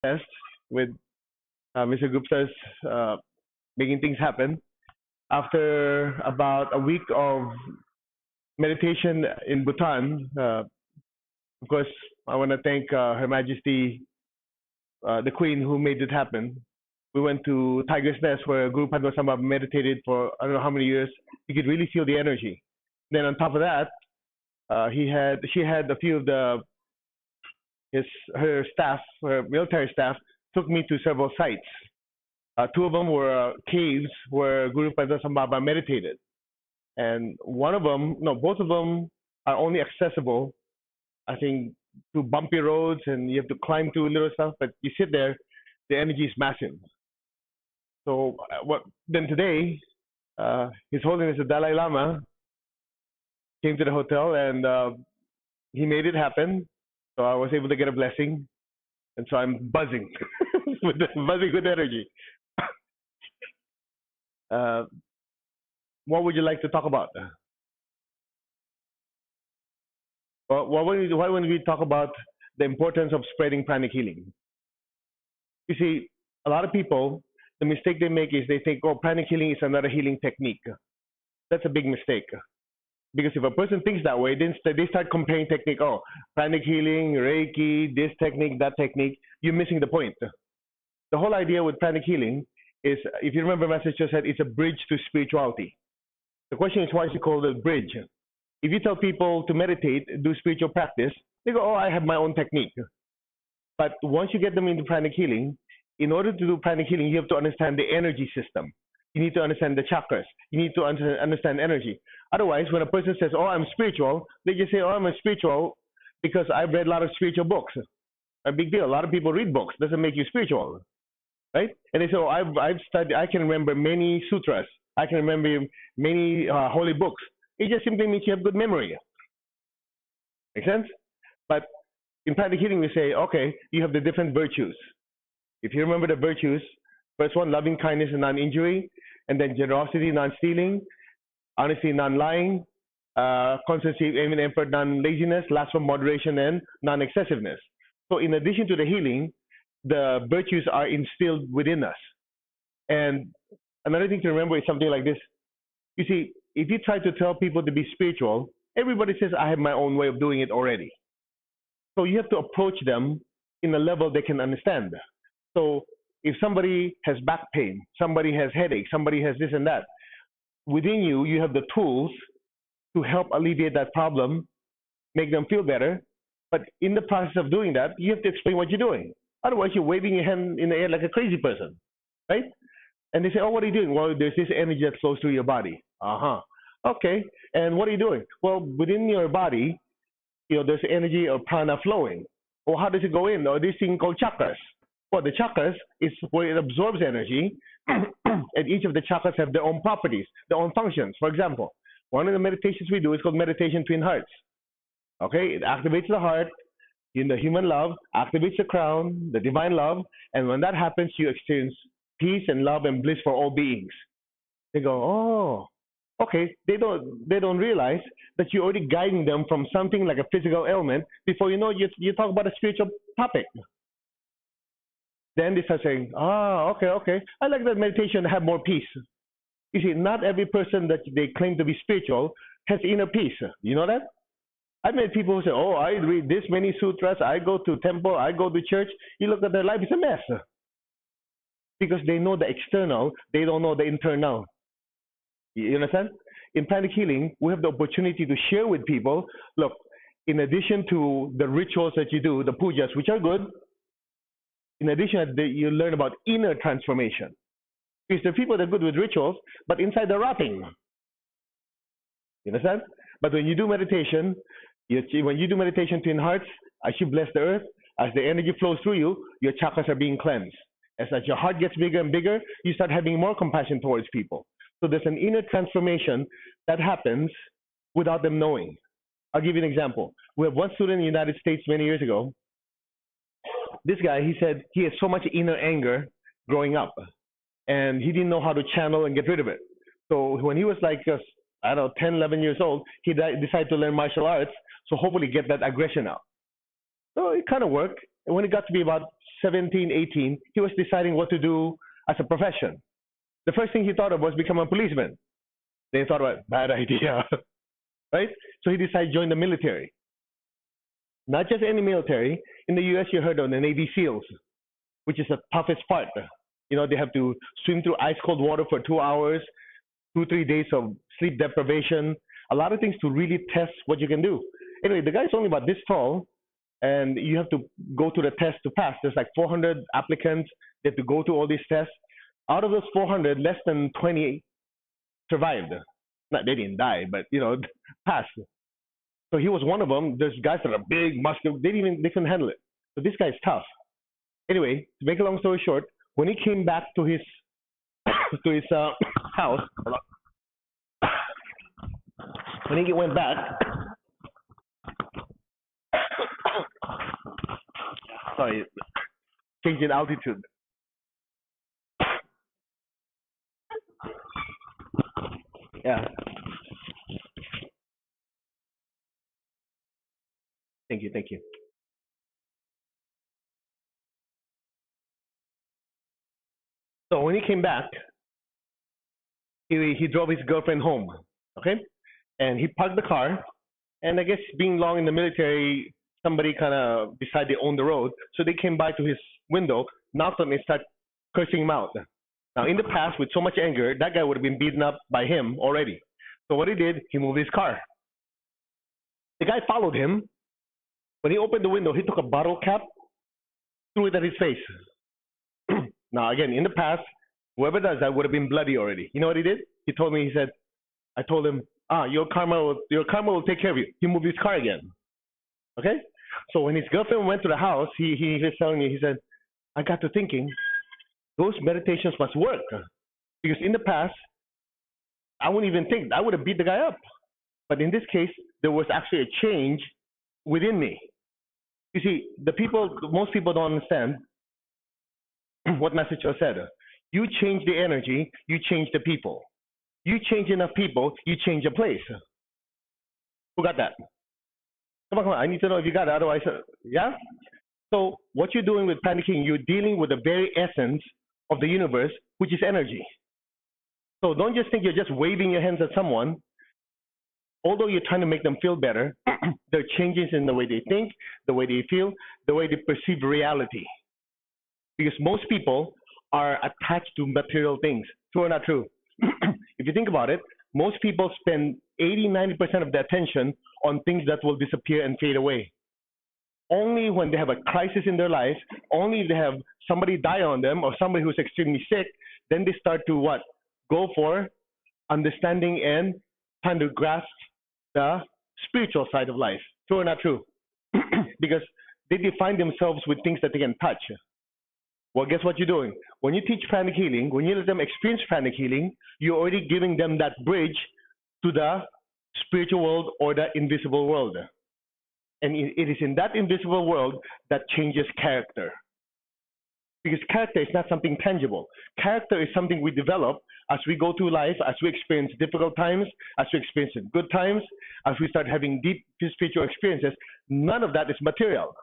test with Mr. Gupta's uh, making things happen. After about a week of meditation in Bhutan, of course, I want to thank Her Majesty, the Queen, who made it happen. We went to Tiger's Nest, where Guru Padma Sambhava meditated for I don't know how many years. You could really feel the energy. Then on top of that, she had a few of his her staff, her military staff, took me to several sites. Two of them were caves where Guru Padma Sambhava meditated, and one of them, no, both of them are only accessible, I think, through bumpy roads, and you have to climb through little stuff. But you sit there, the energy is massive. So what? Then today, His Holiness the Dalai Lama came to the hotel, and he made it happen. So I was able to get a blessing, and so I'm buzzing, buzzing with energy. Uh, what would you like to talk about? Well, why wouldn't we talk about the importance of spreading pranic healing? You see, a lot of people, the mistake they make is they think, oh, pranic healing is another healing technique. That's a big mistake. Because if a person thinks that way, then they start comparing technique. Oh, pranic healing, Reiki, this technique, that technique. You're missing the point. The whole idea with pranic healing is, if you remember, Master Cho said it's a bridge to spirituality. The question is, why is it called a bridge? If you tell people to meditate, do spiritual practice, they go, oh, I have my own technique. But once you get them into pranic healing, in order to do pranic healing, you have to understand the energy system. You need to understand the chakras. You need to understand energy. Otherwise, when a person says, oh, I'm spiritual, they just say, oh, I'm a spiritual because I've read a lot of spiritual books. A big deal. A lot of people read books. Doesn't make you spiritual, right? And they say, oh, I've studied, I can remember many sutras. I can remember many holy books. It just simply means you have good memory. Make sense? But in pranic healing, we say, okay, you have the different virtues. If you remember the virtues, first one, loving kindness and non-injury, and then generosity, non-stealing, honesty, non-lying, constancy, aim and effort, non-laziness, last one, moderation and non-excessiveness. So in addition to the healing, the virtues are instilled within us. And another thing to remember is something like this. You see, if you try to tell people to be spiritual, everybody says, I have my own way of doing it already. So you have to approach them in a level they can understand. So if somebody has back pain, somebody has headache, somebody has this and that, within you, you have the tools to help alleviate that problem, make them feel better. But in the process of doing that, you have to explain what you're doing. Otherwise, you're waving your hand in the air like a crazy person, right? And they say, oh, what are you doing? Well, there's this energy that flows through your body. Uh-huh. Okay. And what are you doing? Well, within your body, there's energy or prana flowing. Well, how does it go in? Or this thing called chakras. Well, the chakras is where it absorbs energy, and each of the chakras have their own properties, their own functions. For example, one of the meditations we do is called meditation twin hearts. Okay, it activates the heart in the human love, activates the crown, the divine love, and when that happens, you experience peace and love and bliss for all beings. They go, oh, okay. They don't realize that you're already guiding them from something like a physical ailment before you know you talk about a spiritual topic. Then they start saying, okay. I like that meditation to have more peace. You see, not every person that they claim to be spiritual has inner peace. You know that? I've met people who say, oh, I read this many sutras, I go to temple, I go to church. You look at their life, it's a mess. Because they know the external, they don't know the internal. You understand? In pranic healing, we have the opportunity to share with people, look, in addition to the rituals that you do, the pujas, which are good, in addition, you learn about inner transformation. Because there are people that are good with rituals, but inside they're rotting. You understand? But when you do meditation, twin hearts, as you bless the earth, as the energy flows through you, your chakras are being cleansed. As your heart gets bigger and bigger, you start having more compassion towards people. So there's an inner transformation that happens without them knowing. I'll give you an example. We have one student in the United States many years ago. This guy, he said he has so much inner anger growing up, and he didn't know how to channel and get rid of it. So when he was like, I don't know, 10, 11 years old, he decided to learn martial arts, so hopefully get that aggression out. So it kind of worked. And when it got to be about 17, 18, he was deciding what to do as a profession. The first thing he thought of was become a policeman. Then he thought about bad idea, right? So he decided to join the military. Not just any military. In the U.S., you heard of the Navy SEALs, which is the toughest part. You know, they have to swim through ice cold water for 2 hours, 2, 3 days of sleep deprivation, a lot of things to really test what you can do. Anyway, the guy's only about this tall, and you have to go to the test to pass. There's like 400 applicants. They have to go through all these tests. Out of those 400, less than 20 survived. Not they didn't die, but passed. So he was one of them. There's guys that are big, muscular. They couldn't handle it. So this guy's tough. Anyway, to make a long story short, when he came back to his house, when he went back, sorry, changing altitude. Yeah. Thank you, thank you. So when he came back, he drove his girlfriend home, okay? And he parked the car, and I guess being long in the military, somebody kind of decided they owned the road, so they came by to his window, knocked on it, and started cursing him out. Now, in the past, with so much anger, that guy would have been beaten up by him already. So what he did, he moved his car. The guy followed him. When he opened the window, he took a bottle cap, threw it at his face. Now, again, in the past, whoever does that would have been bloody already. You know what he did? He told me, he said, I told him, your karma will take care of you. He moved his car again. Okay? So when his girlfriend went to the house, he was telling me, he said, I got to thinking, those meditations must work. Because in the past, I wouldn't even think, I would have beat the guy up. But in this case, there was actually a change within me. You see, most people don't understand what Master Cho said. You change the energy, you change the people. You change enough people, you change a place. Who got that? Come on. I need to know if you got it. Otherwise, yeah? So what you're doing with panicking, you're dealing with the very essence of the universe, which is energy. So don't just think you're just waving your hands at someone. Although you're trying to make them feel better, there are changes in the way they think, the way they feel, the way they perceive reality. Because most people are attached to material things. True or not true? If you think about it, most people spend 80–90% of their attention on things that will disappear and fade away. Only when they have a crisis in their life, only if they have somebody die on them or somebody who's extremely sick, then they start to what? Go for understanding and trying to grasp the spiritual side of life. True or not true? Because they define themselves with things that they can touch. Well, guess what you're doing? When you teach pranic healing, when you let them experience pranic healing, you're already giving them that bridge to the spiritual world or the invisible world. And it is in that invisible world that changes character. Because character is not something tangible. Character is something we develop as we go through life, as we experience difficult times, as we experience good times, as we start having deep spiritual experiences. None of that is material.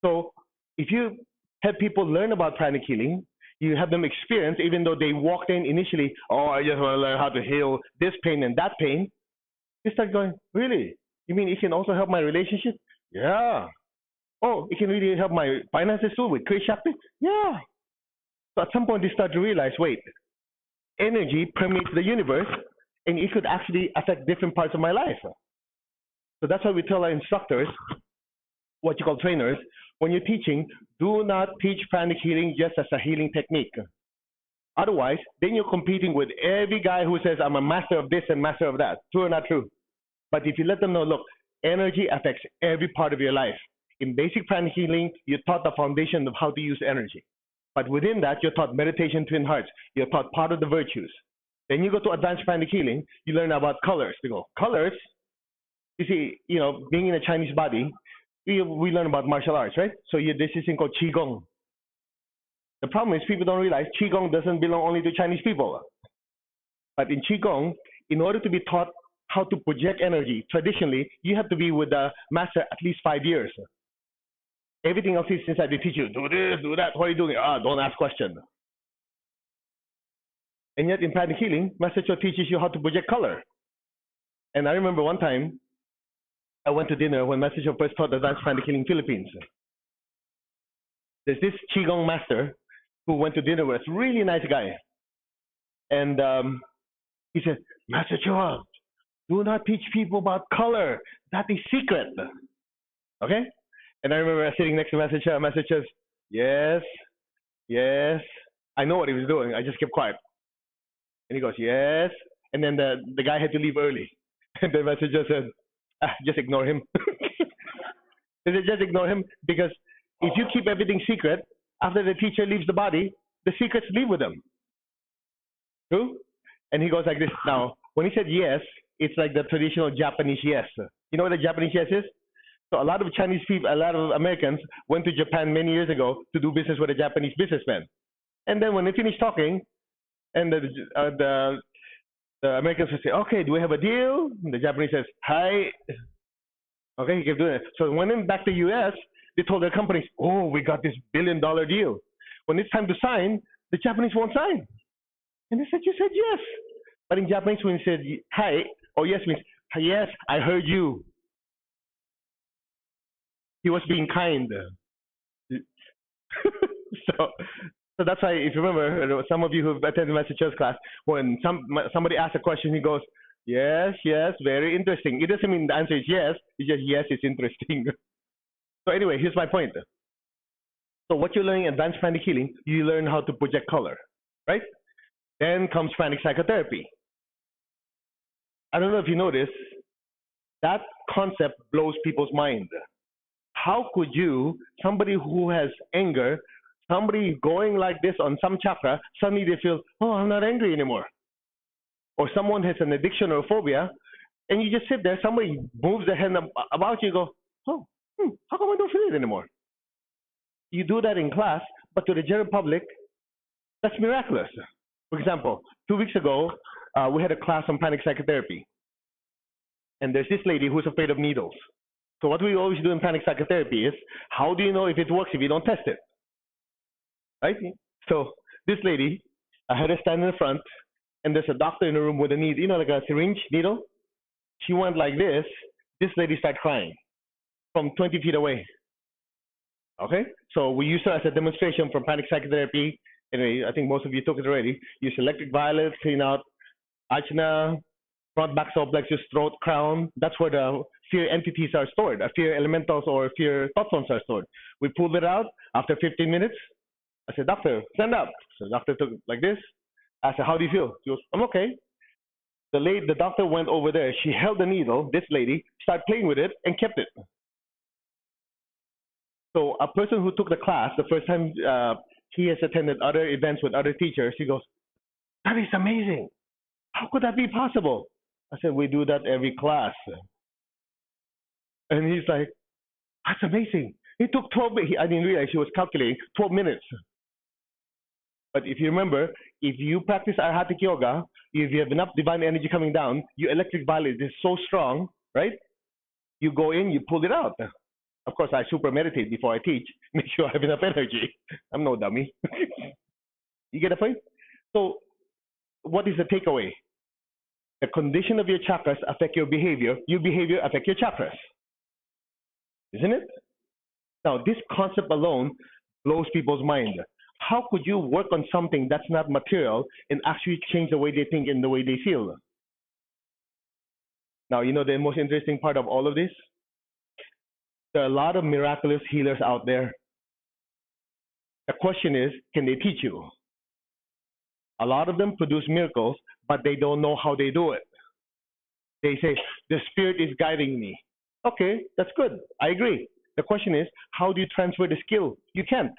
So if you have people learn about pranic healing, you have them experience, even though they walked in initially, I just want to learn how to heal this pain and that pain. You start going, really? You mean it can also help my relationship? Yeah. Oh, it can really help my finances too with Kriya Shakti? Yeah. So at some point they start to realize, wait, energy permeates the universe and it could actually affect different parts of my life. So that's why we tell our instructors, what you call trainers, when you're teaching, do not teach pranic healing just as a healing technique. Otherwise, then you're competing with every guy who says, I'm a master of this and master of that. True or not true? But if you let them know, look, energy affects every part of your life. In basic pranic healing, you're taught the foundation of how to use energy. But within that, you're taught meditation, twin hearts. You're taught part of the virtues. Then you go to advanced pranic healing, you learn about colors. You go, colors? You see, being in a Chinese body, we learn about martial arts, right? So this is thing called Qigong. The problem is people don't realize Qigong doesn't belong only to Chinese people. But in Qigong, in order to be taught how to project energy, traditionally, you have to be with the master at least 5 years. Everything else is inside. They teach you, do this, do that. What are you doing? Don't ask questions. And yet in pranic healing, Master Cho teaches you how to project color. And I remember one time I went to dinner when Master Cho first taught advanced pranic healing Philippines. There's this Qigong master who went to dinner with us, really nice guy. And he said, Master Cho, do not teach people about color. That is secret. Okay? And I remember sitting next to Master Cho. Master Cho says, yes, yes. I know what he was doing. I just kept quiet. And he goes, yes. And then the guy had to leave early. And then Master Cho said, just ignore him. He said, just ignore him, because if you keep everything secret, after the teacher leaves the body, the secrets leave with them. True? And he goes like this. Now, when he said yes, it's like the traditional Japanese yes. You know what the Japanese yes is? So a lot of Chinese people, a lot of Americans went to Japan many years ago to do business with a Japanese businessman. And then when they finish talking, and the Americans will say, okay, do we have a deal? And the Japanese says, hi. Okay, he kept doing it. So when they went back to the U.S., they told their companies, oh, we got this billion-dollar deal. When it's time to sign, the Japanese won't sign. And they said, you said yes. But in Japanese, when you said hi or yes means, yes, I heard you. He was being kind. So that's why, if you remember, some of you who've attended Master Cho's class, when somebody asks a question, he goes, yes, yes, very interesting. It doesn't mean the answer is yes. It's just, yes, it's interesting. So anyway, here's my point. So what you're learning in advanced pranic healing, you learn how to project color, right? Then comes pranic psychotherapy. I don't know if you notice, that concept blows people's mind. How could you, somebody who has anger, somebody going like this on some chakra, suddenly they feel, oh, I'm not angry anymore. Or someone has an addiction or a phobia, and you just sit there, somebody moves their hand about you, go, oh, how come I don't feel it anymore? You do that in class, but to the general public, that's miraculous. For example, 2 weeks ago, we had a class on panic psychotherapy. And there's this lady who's afraid of needles. So what we always do in panic psychotherapy is, how do you know if it works if you don't test it? Right? So this lady, I had her stand in the front, and there's a doctor in the room with a needle, you know, like a syringe needle. She went like this. This lady started crying from 20 feet away. Okay? So we use her as a demonstration from panic psychotherapy. Anyway, I think most of you took it already. Use electric violet, clean out ajna, front, back, solar plexus, throat, crown. That's where the fear entities are stored. Fear elementals or fear thought zones are stored. We pulled it out after 15 minutes. I said, doctor, stand up. So the doctor took it like this. I said, how do you feel? She goes, I'm okay. The doctor went over there. She held the needle, this lady, started playing with it, and kept it. So a person who took the class, the first time he has attended other events with other teachers, he goes, that is amazing. How could that be possible? I said, we do that every class. And he's like, that's amazing. It took 12 minutes. I didn't realize he was calculating 12 minutes. But if you remember, if you practice Arhatic Yoga, if you have enough divine energy coming down, your electric violet is so strong, right? You go in, you pull it out. Of course, I super meditate before I teach. Make sure I have enough energy. I'm no dummy. You get the point? So what is the takeaway? The condition of your chakras affect your behavior affect your chakras. Isn't it? Now, this concept alone blows people's mind. How could you work on something that's not material and actually change the way they think and the way they feel? Now, you know the most interesting part of all of this? There are a lot of miraculous healers out there. The question is, can they teach you? A lot of them produce miracles, but they don't know how they do it. They say, the spirit is guiding me. Okay, that's good. I agree. The question is, how do you transfer the skill? You can't.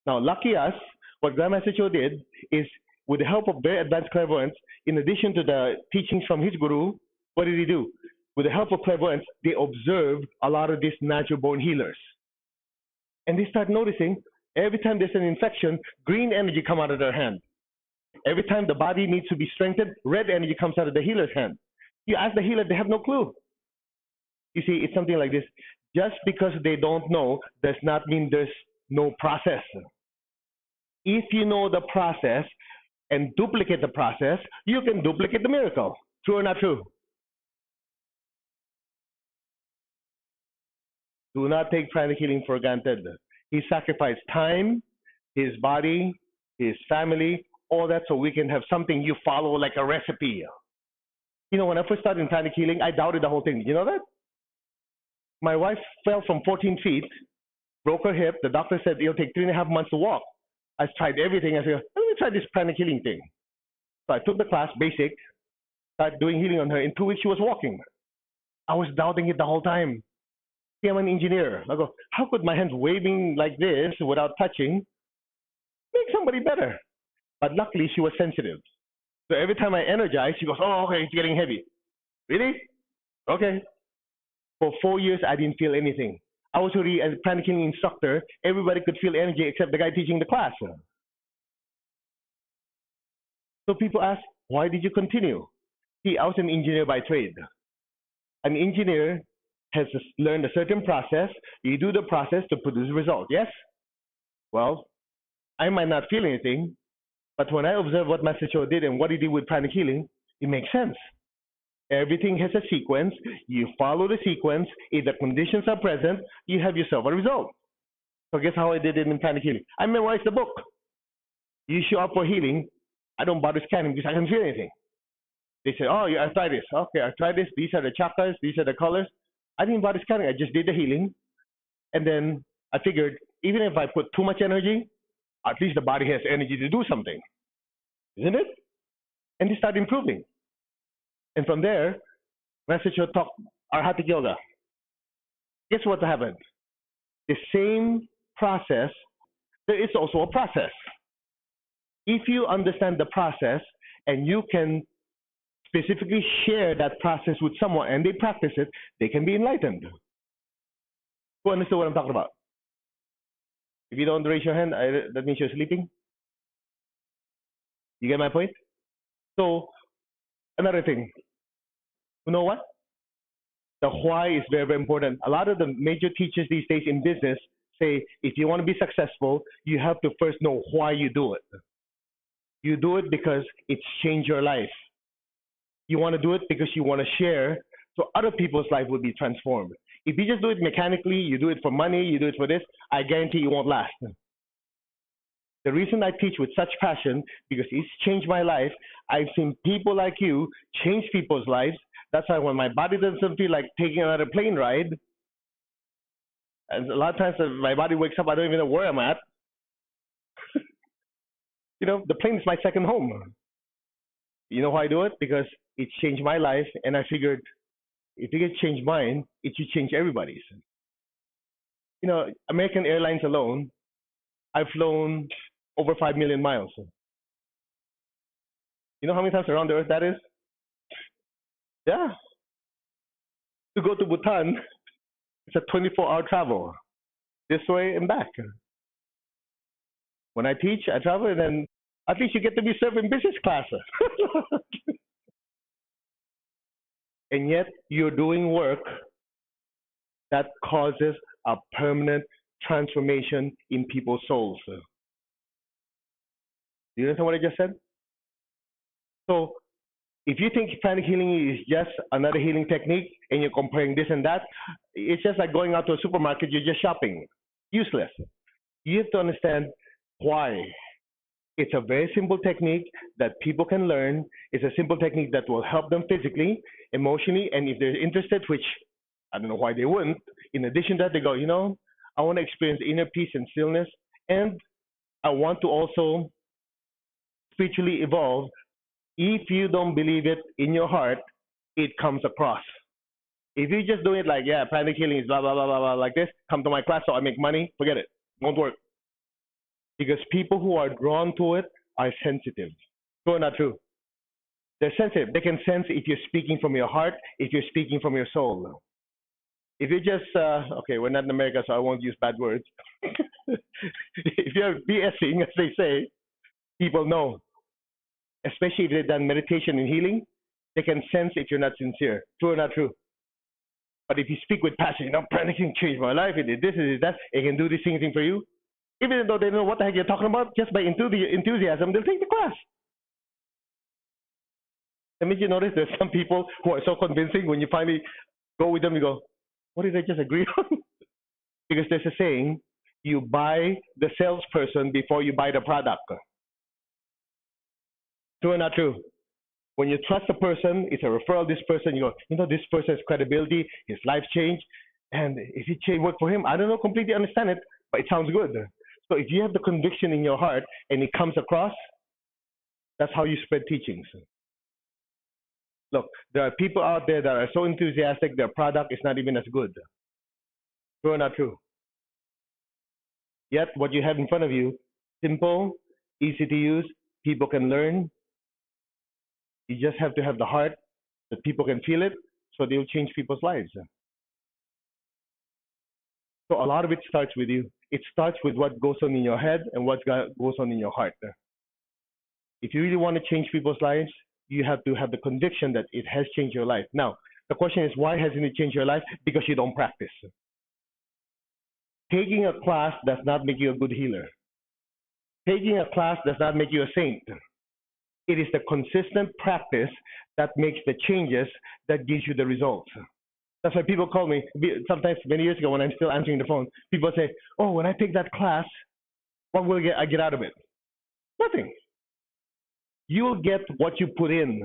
Now, lucky us, what Grandmaster Cho did is, with the help of very advanced clairvoyance, in addition to the teachings from his guru, what did he do? With the help of clairvoyance, they observed a lot of these natural-born healers. And they start noticing, every time there's an infection, green energy comes out of their hand. Every time the body needs to be strengthened, red energy comes out of the healer's hand. You ask the healer, they have no clue. You see, it's something like this. Just because they don't know does not mean there's no process. If you know the process and duplicate the process, you can duplicate the miracle. True or not true? Do not take pranic healing for granted. He sacrificed time, his body, his family, all that so we can have something you follow like a recipe. You know, when I first started in pranic healing, I doubted the whole thing. You know that? My wife fell from 14 feet, broke her hip. The doctor said it'll take 3.5 months to walk. I tried everything. I said, let me try this pranic healing thing. So I took the class, basic, started doing healing on her. In 2 weeks, she was walking. I was doubting it the whole time. See, I'm an engineer. I go, how could my hands waving like this without touching make somebody better? But luckily, she was sensitive. So every time I energize, she goes, oh, okay, it's getting heavy. Really? Okay. For 4 years, I didn't feel anything. I was already a pranic healing instructor. Everybody could feel energy except the guy teaching the class. So people ask, why did you continue? See, I was an engineer by trade. An engineer has learned a certain process. You do the process to produce result. Yes? Well, I might not feel anything, but when I observe what Master Cho did and what he did with pranic healing, it makes sense. Everything has a sequence. You follow the sequence. If the conditions are present, you have yourself a result. So guess how I did it in pranic healing? I memorized the book. You show up for healing. I don't bother scanning because I can't feel anything. They say, oh, yeah, I tried this. Okay, I tried this. These are the chakras. These are the colors. I didn't bother scanning. I just did the healing. And then I figured, even if I put too much energy, at least the body has energy to do something. Isn't it? And they start improving. And from there, Master Cho taught Arhatic Yoga. Guess what happened? The same process, there is also a process. If you understand the process and you can specifically share that process with someone and they practice it, they can be enlightened. Who understood what I'm talking about? If you don't raise your hand, that means you're sleeping. You get my point? So, another thing. You know what? The why is very, very important. A lot of the major teachers these days in business say if you want to be successful, you have to first know why you do it. You do it because it's changed your life. You want to do it because you want to share so other people's life will be transformed. If you just do it mechanically, you do it for money, you do it for this, I guarantee you won't last. The reason I teach with such passion, because it's changed my life. I've seen people like you change people's lives. That's why when my body doesn't feel like taking another plane ride, and a lot of times my body wakes up, I don't even know where I'm at. You know, the plane is my second home. You know why I do it? Because it changed my life, and I figured if it can change mine, it should change everybody's. You know, American Airlines alone, I've flown over 5 million miles. You know how many times around the earth that is? Yeah. To go to Bhutan, it's a 24-hour travel, this way and back. When I teach, I travel, and then at least you get to be served in business class. And yet you're doing work that causes a permanent transformation in people's souls. Do you understand what I just said? So if you think pranic healing is just another healing technique and you're comparing this and that, it's just like going out to a supermarket, you're just shopping. Useless. You have to understand why. It's a very simple technique that people can learn. It's a simple technique that will help them physically, emotionally, and if they're interested, which I don't know why they wouldn't, in addition to that, they go, you know, I want to experience inner peace and stillness, and I want to also spiritually evolve. If you don't believe it in your heart, it comes across. If you just do it like, yeah, pranic healing is blah, blah, blah, blah, blah, like this, come to my class so I make money, forget it. Won't work. Because people who are drawn to it are sensitive. True or not true? They're sensitive. They can sense if you're speaking from your heart, if you're speaking from your soul. If you just, okay, we're not in America, so I won't use bad words. If you're BSing, as they say, people know. Especially if they've done meditation and healing, they can sense if you're not sincere. True or not true? But if you speak with passion, pranic healing changed my life. It did this, it did that. It can do this thing for you. Even though they don't know what the heck you're talking about, just by enthusiasm, they'll take the class. That means you notice there's some people who are so convincing when you finally go with them, you go, what did I just agree on? Because there's a saying, you buy the salesperson before you buy the product. True or not true? When you trust a person, it's a referral, this person, you go, this person has credibility, his life changed, and if it change work for him, I don't know, completely understand it, but it sounds good. So if you have the conviction in your heart and it comes across, that's how you spread teachings. Look, there are people out there that are so enthusiastic, their product is not even as good. True or not true? Yet, what you have in front of you, simple, easy to use, people can learn. You just have to have the heart that people can feel it, so they'll change people's lives. So a lot of it starts with you. It starts with what goes on in your head and what goes on in your heart. If you really want to change people's lives, you have to have the conviction that it has changed your life. Now, the question is, why hasn't it changed your life? Because you don't practice. Taking a class does not make you a good healer. Taking a class does not make you a saint. It is the consistent practice that makes the changes that gives you the results. That's why people call me, sometimes many years ago when I'm still answering the phone, people say, oh, when I take that class, what will I get out of it? Nothing. You'll get what you put in.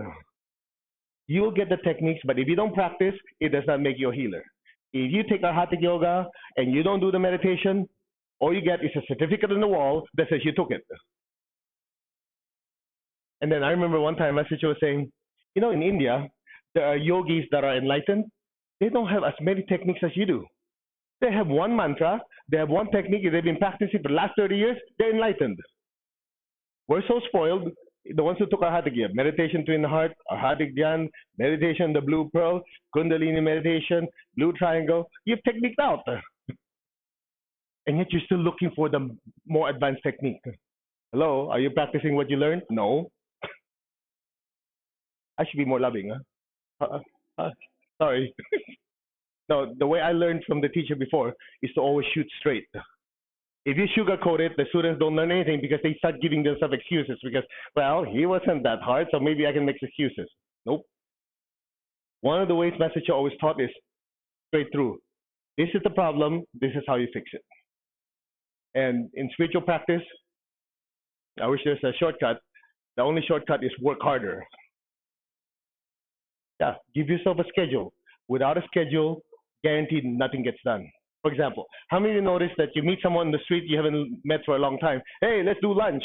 You'll get the techniques, but if you don't practice, it does not make you a healer. If you take our Hatha Yoga and you don't do the meditation, all you get is a certificate on the wall that says you took it. And then I remember one time my teacher was saying, in India, there are yogis that are enlightened. They don't have as many techniques as you do. They have one mantra, they have one technique, they've been practicing for the last 30 years, they're enlightened. We're so spoiled. The ones who took our Hatha Yoga, meditation to in the heart, our Hatha Dhyan, meditation, the blue pearl, Kundalini meditation, blue triangle, you've techniqued out. And yet you're still looking for the more advanced technique. Hello, are you practicing what you learned? No. I should be more loving, sorry. No, the way I learned from the teacher before is to always shoot straight. If you sugarcoat it, the students don't learn anything because they start giving themselves excuses because, well, he wasn't that hard, so maybe I can make excuses. Nope. One of the ways my teacher always taught is straight through. This is the problem, this is how you fix it. And in spiritual practice, I wish there's a shortcut. The only shortcut is work harder. Yeah, give yourself a schedule. Without a schedule, guaranteed nothing gets done. For example, how many of you notice that you meet someone on the street you haven't met for a long time? Hey, let's do lunch.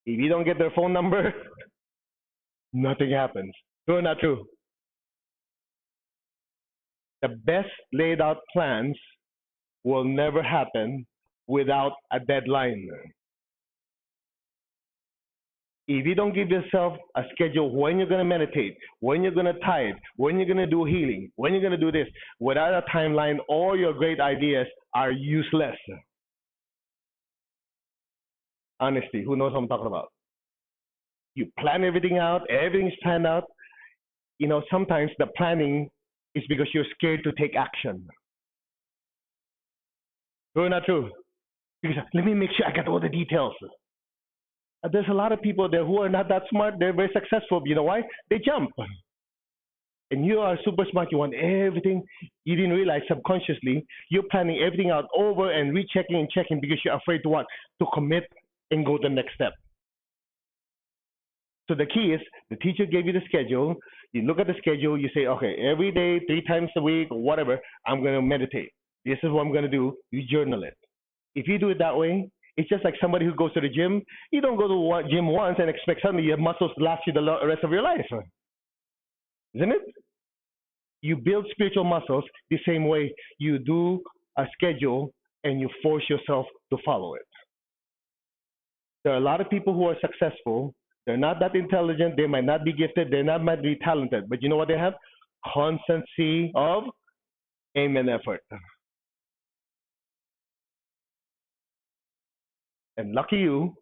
If you don't get their phone number, nothing happens. True or not true? The best laid out plans will never happen without a deadline. If you don't give yourself a schedule when you're going to meditate, when you're going to tithe, when you're going to do healing, when you're going to do this, without a timeline, all your great ideas are useless. Honesty, who knows what I'm talking about? You plan everything out, everything's planned out. Sometimes the planning is because you're scared to take action. True or not true? Because let me make sure I got all the details. There's a lot of people there who are not that smart. They're very successful. You know why? They jump. And you are super smart. You want everything. You didn't realize subconsciously you're planning everything out over and rechecking and checking because you're afraid to what? To commit and go to the next step. So the key is the teacher gave you the schedule. You look at the schedule. You say, okay, every day, 3 times a week, or whatever, I'm going to meditate. This is what I'm going to do. You journal it. If you do it that way, it's just like somebody who goes to the gym. You don't go to the gym once and expect suddenly you have muscles to last you the rest of your life. Isn't it? You build spiritual muscles the same way you do a schedule and you force yourself to follow it. There are a lot of people who are successful. They're not that intelligent. They might not be gifted. They might be talented. But you know what they have? Constancy of aim and effort. And lucky you,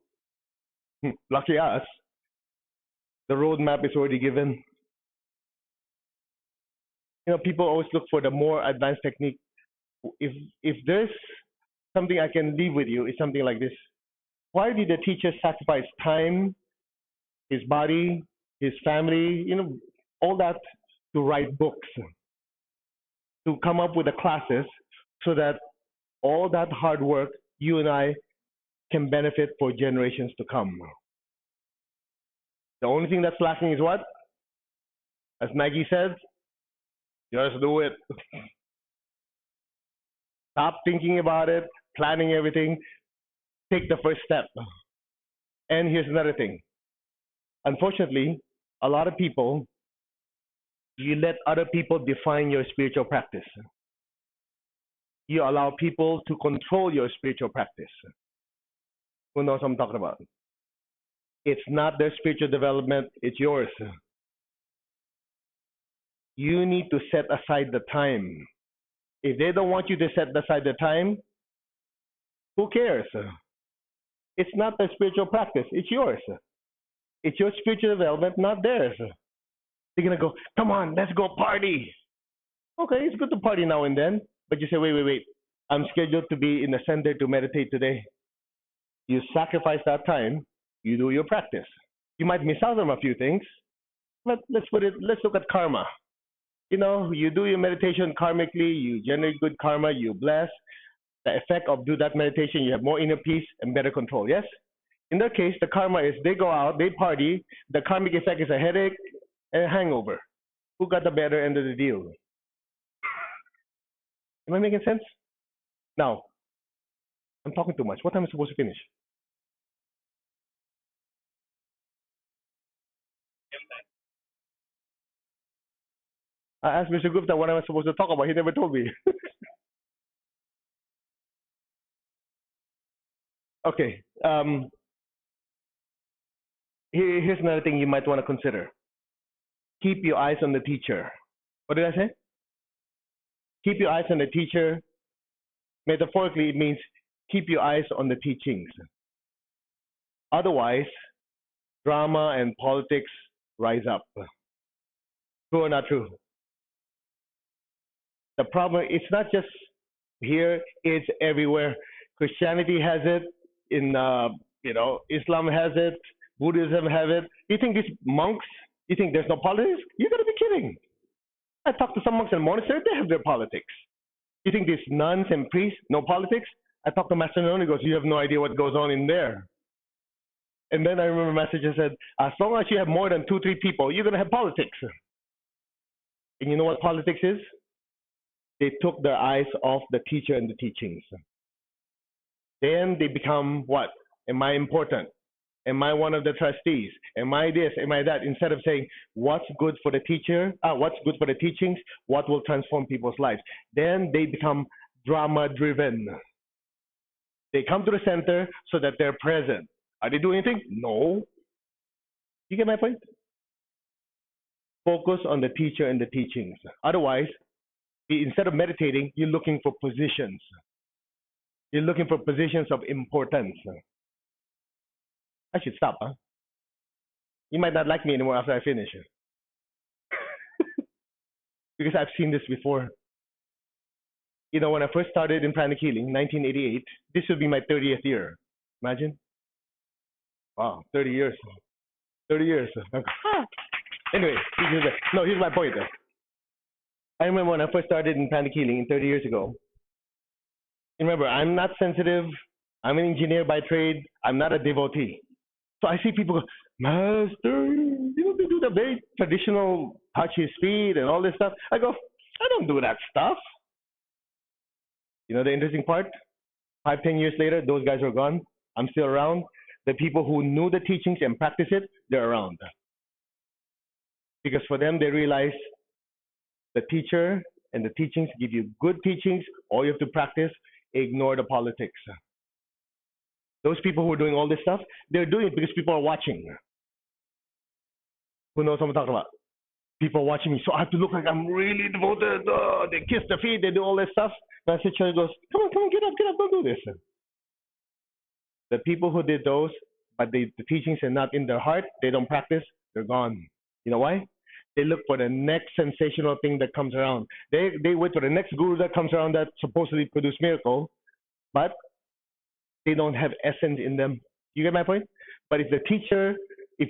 lucky us, the roadmap is already given. People always look for the more advanced technique. If there's something I can leave with you, it's something like this. Why did the teacher sacrifice time, his body, his family, all that to write books, to come up with the classes so that all that hard work you and I can benefit for generations to come? The only thing that's lacking is what? As Maggie said, just do it. Stop thinking about it, planning everything. Take the first step. And here's another thing. Unfortunately, a lot of people, you let other people define your spiritual practice. You allow people to control your spiritual practice. Who knows what I'm talking about? It's not their spiritual development, it's yours. You need to set aside the time. If they don't want you to set aside the time, who cares? It's not their spiritual practice, it's yours. It's your spiritual development, not theirs. They're going to go, come on, let's go party. Okay, it's good to party now and then. But you say, wait. I'm scheduled to be in the center to meditate today. You sacrifice that time, you do your practice. You might miss out on a few things, but let's look at karma. You do your meditation karmically, you generate good karma, you bless. The effect of do that meditation, you have more inner peace and better control, yes? In their case, the karma is they go out, they party, the karmic effect is a headache and a hangover. Who got the better end of the deal? Am I making sense? Now, I'm talking too much. What time am I supposed to finish? I asked Mr. Gupta what am I supposed to talk about. He never told me. Okay. Here's another thing you might want to consider. Keep your eyes on the teacher. What did I say? Keep your eyes on the teacher. Metaphorically, it means keep your eyes on the teachings. Otherwise, drama and politics rise up. True or not true? The problem, it's not just here, it's everywhere. Christianity has it, in Islam has it, Buddhism has it. You think these monks, you think there's no politics? You gotta be kidding. I talked to some monks in monastery, they have their politics. You think these nuns and priests, no politics? I talked to Master Non, he goes, you have no idea what goes on in there. And then I remember Master just said, as long as you have more than 2, 3 people, you're gonna have politics. And you know what politics is? They took their eyes off the teacher and the teachings. Then they become what? Am I important? Am I one of the trustees? Am I this? Am I that? Instead of saying, what's good for the teacher? What's good for the teachings? What will transform people's lives? Then they become drama-driven. They come to the center so that they're present. Are they doing anything? No. You get my point? Focus on the teacher and the teachings. Otherwise, instead of meditating, you're looking for positions. You're looking for positions of importance. I should stop, huh? You might not like me anymore after I finish. Because I've seen this before. When I first started in pranic healing, 1988, this will be my 30th year. Imagine. Wow, 30 years. 30 years. Anyway, here's my point. I remember when I first started in pranic healing 30 years ago. Remember, I'm not sensitive. I'm an engineer by trade. I'm not a devotee. So I see people go, Master, they do the very traditional touch his feet and all this stuff. I go, I don't do that stuff. The interesting part? 5, 10 years later, those guys are gone. I'm still around. The people who knew the teachings and practice it, they're around. Because for them, they realize the teacher and the teachings give you good teachings. All you have to practice, ignore the politics. Those people who are doing all this stuff, they're doing it because people are watching. Who knows what I'm talking about? People are watching me, so I have to look like I'm really devoted. Oh, they kiss their feet, they do all this stuff. Master Chun goes, come on, get up, don't do this. The people who did those, but the teachings are not in their heart, they don't practice, they're gone. You know why? They look for the next sensational thing that comes around. They wait for the next guru that comes around that supposedly produce miracle, but they don't have essence in them. You get my point? But if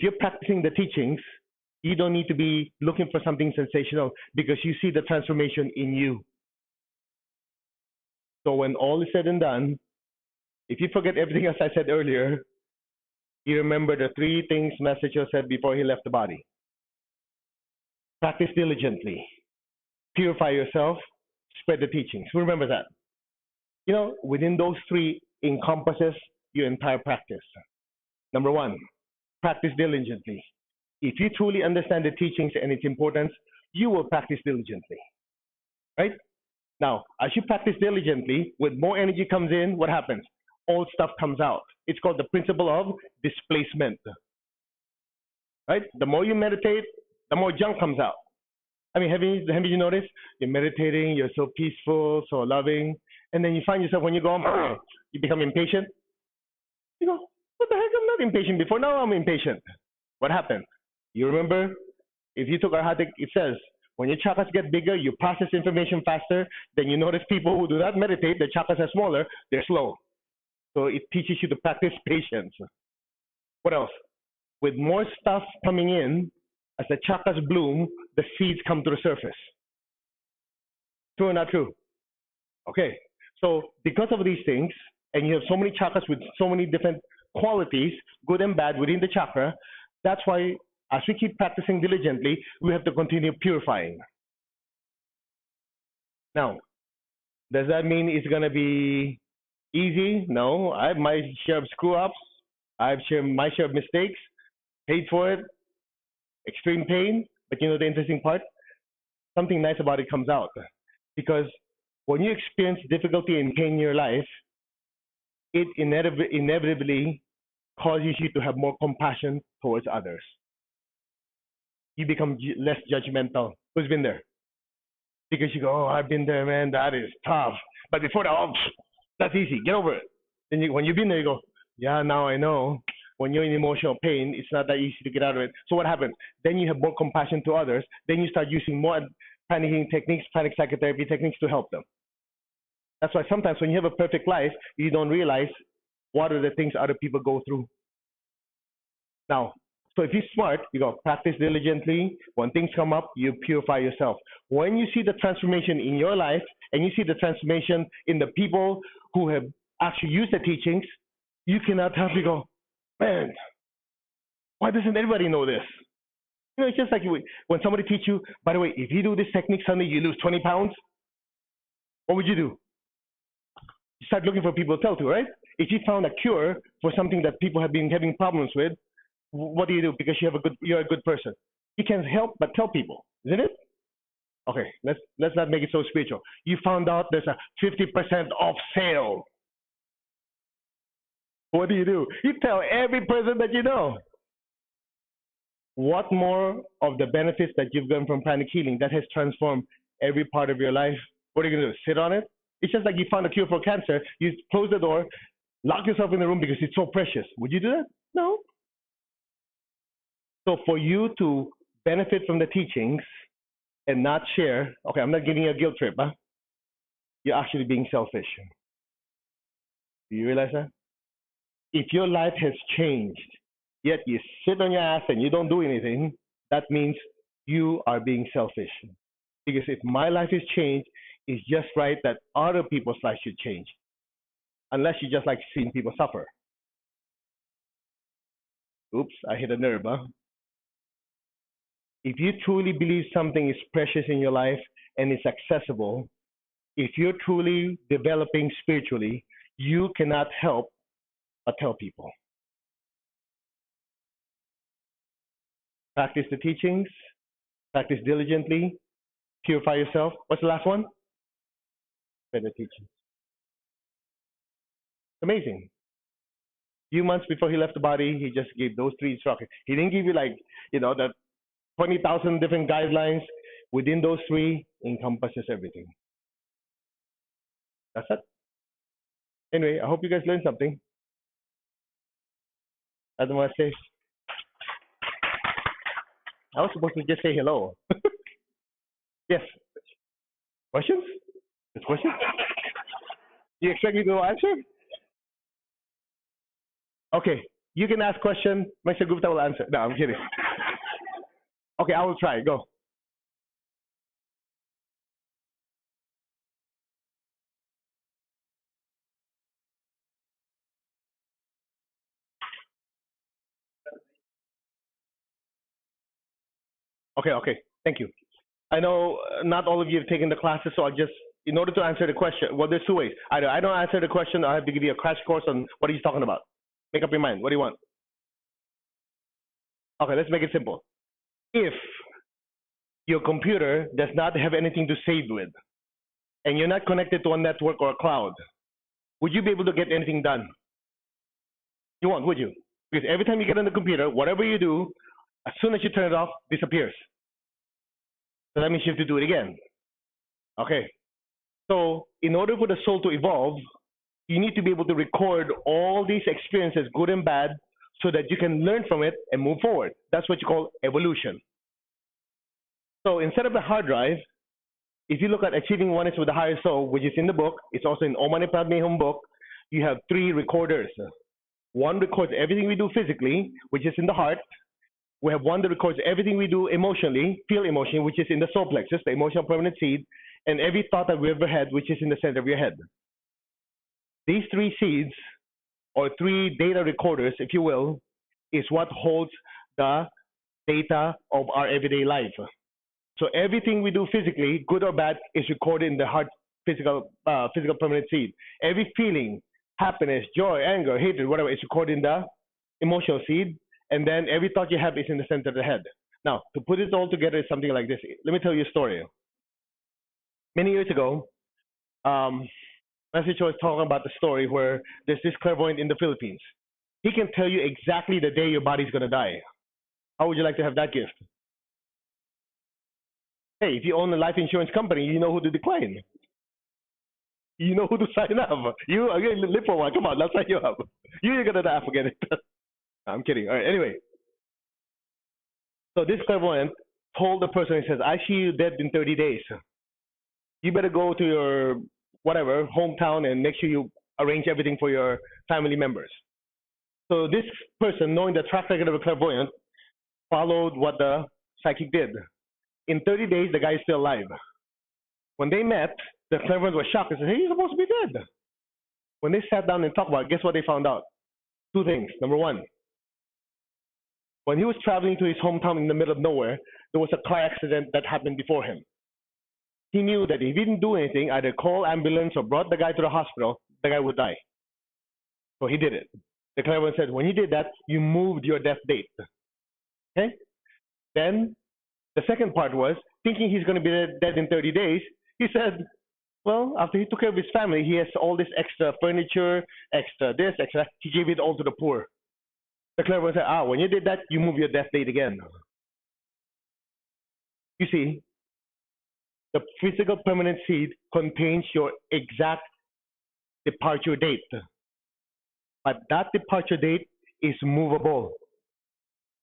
you're practicing the teachings, you don't need to be looking for something sensational because you see the transformation in you. So when all is said and done, if you forget everything else I said earlier, you remember the three things Master said before he left the body. Practice diligently. Purify yourself. Spread the teachings. Remember that. Within those three encompasses your entire practice. Number one, practice diligently. If you truly understand the teachings and its importance, you will practice diligently. Right? Now, as you practice diligently, with more energy comes in, what happens? Old stuff comes out. It's called the principle of displacement. Right? The more you meditate, the more junk comes out. I mean, have you noticed? You're meditating, you're so peaceful, so loving, and then you find yourself when you go home, you become impatient. You go, what the heck? I'm not impatient before. Now I'm impatient. What happened? You remember? If you took Arhatic, it says, when your chakras get bigger, you process information faster. Then you notice people who do not meditate, their chakras are smaller, they're slow. So it teaches you to practice patience. What else? With more stuff coming in, as the chakras bloom, the seeds come to the surface. True or not true? Okay. So because of these things, and you have so many chakras with so many different qualities, good and bad, within the chakra, that's why as we keep practicing diligently, we have to continue purifying. Now, does that mean it's going to be easy? No. I have my share of screw-ups. I have my share of mistakes, paid for it, extreme pain. But you know the interesting part? Something nice about it comes out. Because when you experience difficulty and pain in your life, it inevitably causes you to have more compassion towards others. You become less judgmental. Who's been there? Because you go, oh, I've been there, man. That is tough. But before that, oh, that's easy. Get over it. Then when you've been there, you go, yeah, now I know. When you're in emotional pain, it's not that easy to get out of it. So what happens? Then you have more compassion to others. Then you start using more pranic healing techniques, pranic psychotherapy techniques to help them. That's why sometimes when you have a perfect life, you don't realize what are the things other people go through. Now, so if you're smart, you go practice diligently. When things come up, you purify yourself. When you see the transformation in your life and you see the transformation in the people who have actually used the teachings, you cannot help but go, man, why doesn't everybody know this? It's just like when somebody teach you, by the way, if you do this technique, suddenly you lose 20 pounds, what would you do? You start looking for people to tell to, right? If you found a cure for something that people have been having problems with, what do you do? Because you're a good person. You can help but tell people, isn't it? Okay, let's not make it so spiritual. You found out there's a 50% off sale. What do? You tell every person that you know. What more of the benefits that you've gotten from pranic healing that has transformed every part of your life? What are you going to do? Sit on it? It's just like you found a cure for cancer. You close the door, lock yourself in the room because it's so precious. Would you do that? No. So for you to benefit from the teachings and not share, okay, I'm not giving you a guilt trip, huh? You're actually being selfish. Do you realize that? If your life has changed, yet you sit on your ass and you don't do anything, that means you are being selfish. Because if my life is changed, it's just right that other people's lives should change. Unless you just like seeing people suffer. Oops, I hit a nerve, huh? If you truly believe something is precious in your life and it's accessible, if you're truly developing spiritually, you cannot help but tell people. Practice the teachings, practice diligently, purify yourself. What's the last one? Spread the teachings. Amazing. A few months before he left the body, he just gave those three instructions. He didn't give you the 20,000 different guidelines. Within those three encompasses everything. That's it. Anyway, I hope you guys learned something. Otherwise, say. I was supposed to just say hello. Yes. Questions? There's questions? You expect me to answer? Okay. You can ask question. Mr. Gupta will answer. No, I'm kidding. Okay, I will try. Go. Okay, okay. Thank you. I know not all of you have taken the classes, so I'll just, in order to answer the question, well, there's two ways. Either I don't answer the question, or I have to give you a crash course on what he's talking about. Make up your mind. What do you want? Okay, let's make it simple. If your computer does not have anything to save with, and you're not connected to a network or a cloud, would you be able to get anything done? You won't, would you? Because every time you get on the computer, whatever you do, as soon as you turn it off, disappears. So that means you have to do it again. Okay. So in order for the soul to evolve, you need to be able to record all these experiences, good and bad, so that you can learn from it and move forward. That's what you call evolution. So instead of a hard drive, if you look at Achieving Oneness with the Higher Soul, which is in the book, it's also in Om Mani Padme Hum book, you have three recorders. One records everything we do physically, which is in the heart. We have one that records everything we do emotionally, feel emotion, which is in the solar plexus, the emotional permanent seed, and every thought that we ever had, which is in the center of your head. These three seeds, or three data recorders, if you will, is what holds the data of our everyday life. So everything we do physically, good or bad, is recorded in the heart physical permanent seed. Every feeling, happiness, joy, anger, hatred, whatever, is recorded in the emotional seed. And then every thought you have is in the center of the head. Now, to put it all together is something like this. Let me tell you a story. Many years ago, Master Cho was talking about the story where there's this clairvoyant in the Philippines. He can tell you exactly the day your body's going to die. How would you like to have that gift? Hey, if you own a life insurance company, you know who to decline. You know who to sign up. You live for one. Come on, let's sign you up. You're going to die, forget it. I'm kidding. All right, anyway. So this clairvoyant told the person, he says, I see you dead in 30 days. You better go to your whatever hometown and make sure you arrange everything for your family members. So this person, knowing the track record of a clairvoyant, followed what the psychic did. In 30 days, the guy is still alive. When they met, the clairvoyant was shocked and said, hey, you're supposed to be dead. When they sat down and talked about it, guess what they found out? Two things. Number one, when he was traveling to his hometown in the middle of nowhere, there was a car accident that happened before him. He knew that if he didn't do anything, either call ambulance or brought the guy to the hospital, the guy would die. So he did it. The clairvoyant said, when you did that, you moved your death date. Okay? Then the second part was, thinking he's going to be dead in 30 days, he said, well, after he took care of his family, he has all this extra furniture, extra this, extra, he gave it all to the poor. The clairvoyant said, when you did that, you move your death date again. You see, the physical permanent seed contains your exact departure date. But that departure date is movable.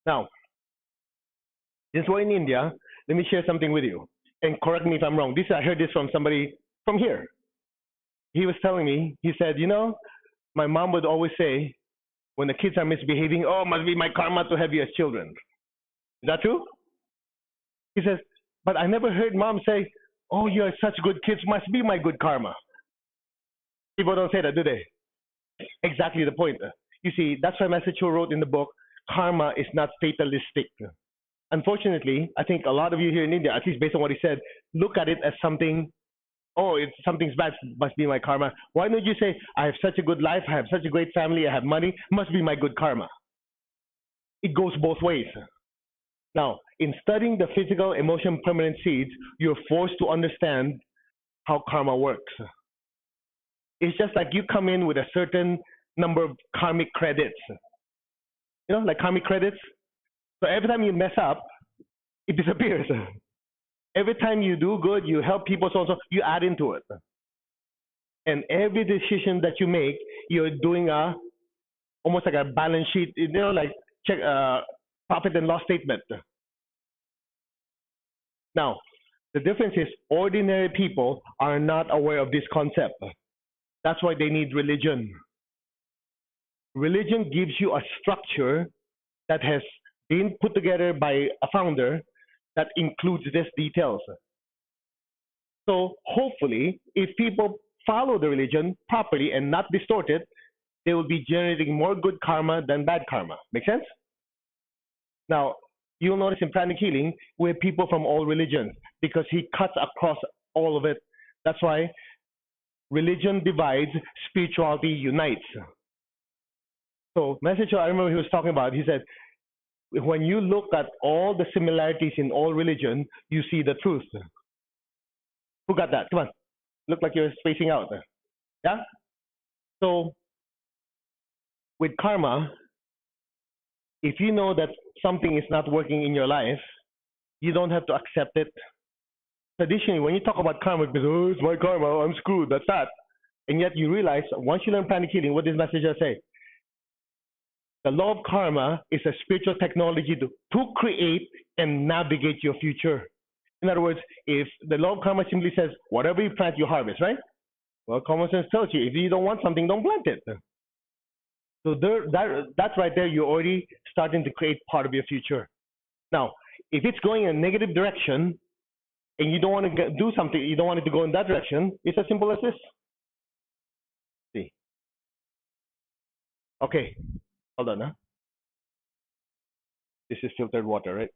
Now, since we're in India, let me share something with you. And correct me if I'm wrong. I heard this from somebody from here. He was telling me, he said, my mom would always say, when the kids are misbehaving, must be my karma to have you as children. Is that true? He says, but I never heard mom say, oh, you're such good kids, must be my good karma. People don't say that, do they? Exactly the point. You see, that's why Master Cho wrote in the book, karma is not fatalistic. Unfortunately, I think a lot of you here in India, at least based on what he said, look at it as something, something's bad, must be my karma. Why don't you say, I have such a good life, I have such a great family, I have money, must be my good karma. It goes both ways. Now, in studying the physical, emotion, permanent seeds, you're forced to understand how karma works. It's just like you come in with a certain number of karmic credits. Like karmic credits. So every time you mess up, it disappears. Every time you do good, you help people, so you add into it. And every decision that you make, you're doing almost like a balance sheet, like check profit and loss statement. Now, the difference is ordinary people are not aware of this concept. That's why they need religion. Religion gives you a structure that has been put together by a founder that includes these details. So hopefully, if people follow the religion properly and not distort it, they will be generating more good karma than bad karma. Make sense? Now, you'll notice in pranic healing, we have people from all religions because he cuts across all of it. That's why religion divides, spirituality unites. So, Message, I remember he was talking about, he said, when you look at all the similarities in all religion, you see the truth. Who got that? Come on. Look like you're spacing out. Yeah? So, with karma, if you know that something is not working in your life, you don't have to accept it. Traditionally, when you talk about karma, because, oh, it's my karma, I'm screwed, that's that. And yet you realize, once you learn pranic healing, what does Message say? The law of karma is a spiritual technology to create and navigate your future. In other words, if the law of karma simply says, whatever you plant, you harvest, right? Well, common sense tells you, if you don't want something, don't plant it. So that's right there, you're already starting to create part of your future. Now, if it's going in a negative direction, and you don't want to do something, you don't want it to go in that direction, it's as simple as this. See. Okay, hold on, huh? This is filtered water, right?